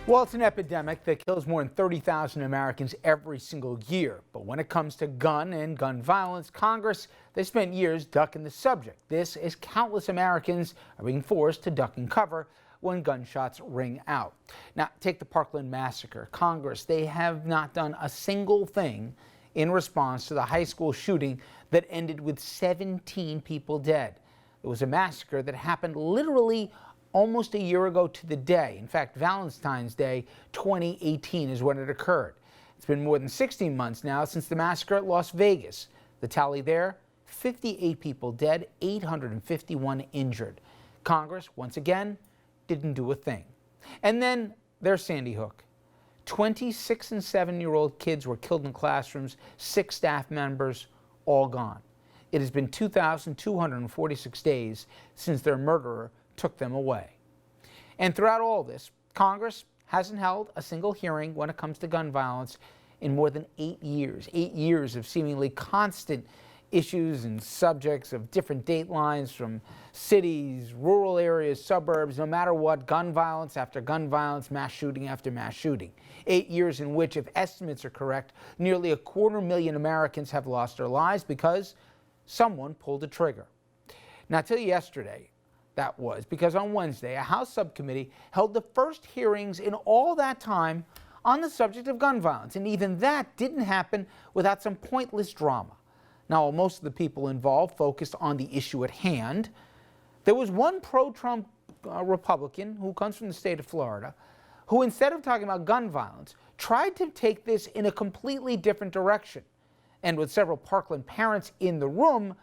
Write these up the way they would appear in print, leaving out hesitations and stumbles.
Well, it's an epidemic that kills more than 30,000 Americans every single year. But when it comes to gun and gun violence, Congress, they spent years ducking the subject. This is countless Americans are being forced to duck and cover when gunshots ring out. Now, take the Parkland massacre. Congress, they have not done a single thing in response to the high school shooting that ended with 17 people dead. It was a massacre that happened literally almost a year ago to the day. In fact, Valentine's Day 2018 is when it occurred. It's been more than 16 months now since the massacre at Las Vegas. The tally there, 58 people dead, 851 injured. Congress, once again, didn't do a thing. And then there's Sandy Hook. 26 and 7-year-old kids were killed in classrooms, 6 staff members, all gone. It has been 2,246 days since their murderer took them away. And throughout all this, Congress hasn't held a single hearing when it comes to gun violence in more than 8 years. 8 years of seemingly constant issues and subjects of different datelines from cities, rural areas, suburbs, no matter what, gun violence after gun violence, mass shooting after mass shooting. 8 years in which, if estimates are correct, nearly 250,000 Americans have lost their lives because someone pulled the trigger. Now, till yesterday, that was because on Wednesday, a House subcommittee held the first hearings in all that time on the subject of gun violence. And even that didn't happen without some pointless drama. Now, while most of the people involved focused on the issue at hand, there was one pro-Trump Republican who comes from the state of Florida who, instead of talking about gun violence, tried to take this in a completely different direction. And with several Parkland parents in the room,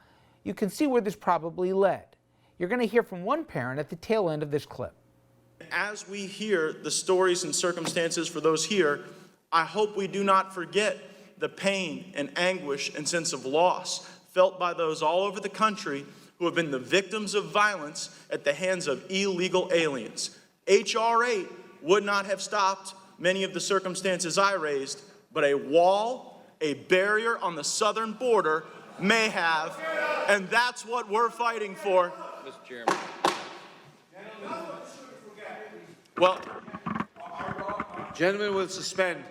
you can see where this probably led. You're going to hear from one parent at the tail end of this clip. As we hear the stories and circumstances for those here, I hope we do not forget the pain and anguish and sense of loss felt by those all over the country who have been the victims of violence at the hands of illegal aliens. H.R. 8 would not have stopped many of the circumstances I raised, but a wall, a barrier on the southern border may have, and that's what we're fighting for. Mr. Chairman. Well, Gentlemen will suspend.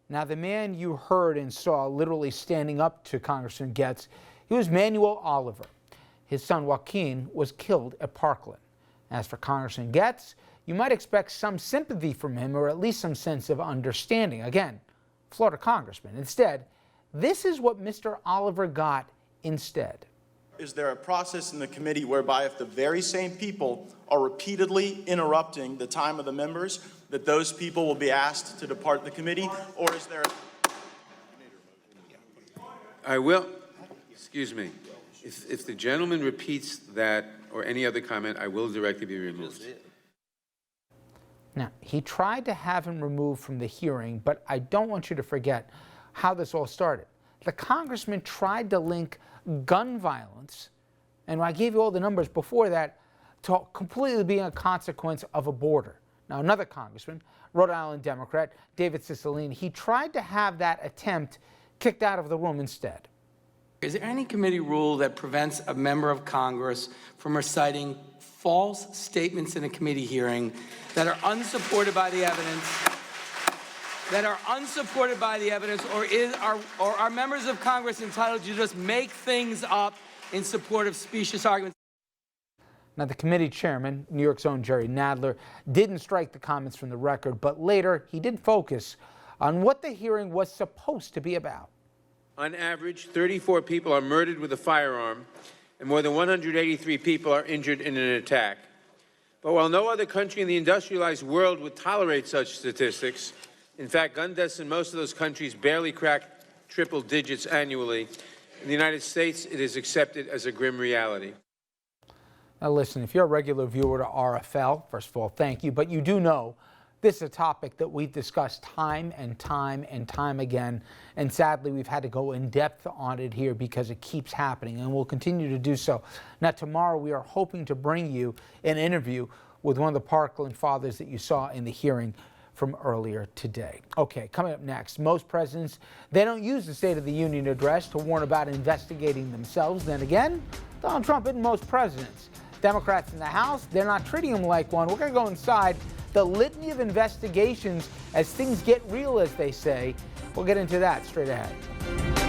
Now, the man you heard and saw literally standing up to Congressman Getz, he was Manuel Oliver. His son Joaquin was killed at Parkland. As for Congressman Getz, you might expect some sympathy from him, or at least some sense of understanding. Again, Florida congressman. Instead, this is what Mr. Oliver got instead. Is there a process in the committee whereby if the very same people are repeatedly interrupting the time of the members, that those people will be asked to depart the committee? Or is there... I will, excuse me, if the gentleman repeats that or any other comment, I will directly be removed. Now, he tried to have him removed from the hearing, but I don't want you to forget how this all started. The congressman tried to link gun violence, and I gave you all the numbers before that, to completely being a consequence of a border. Now, another congressman, Rhode Island Democrat David Cicilline, he tried to have that attempt kicked out of the room instead. Is there any committee rule that prevents a member of Congress from reciting false statements in a committee hearing that are unsupported by the evidence? Or are members of Congress entitled to just make things up in support of specious arguments? Now, the committee chairman, New York's own Jerry Nadler, didn't strike the comments from the record, but later he did focus on what the hearing was supposed to be about. On average, 34 people are murdered with a firearm, and more than 183 people are injured in an attack. But while no other country in the industrialized world would tolerate such statistics, in fact, gun deaths in most of those countries barely crack triple digits annually. In the United States, it is accepted as a grim reality. Now listen, if you're a regular viewer to RFL, first of all, thank you, but you do know this is a topic that we've discussed time and time and time again, and sadly we've had to go in depth on it here because it keeps happening, and we'll continue to do so. Now tomorrow we are hoping to bring you an interview with one of the Parkland fathers that you saw in the hearing from earlier today. Okay, coming up next, most presidents, they don't use the State of the Union address to warn about investigating themselves. Then again, Donald Trump isn't most presidents. Democrats in the House, they're not treating him like one. We're going to go inside the litany of investigations as things get real, as they say. We'll get into that straight ahead.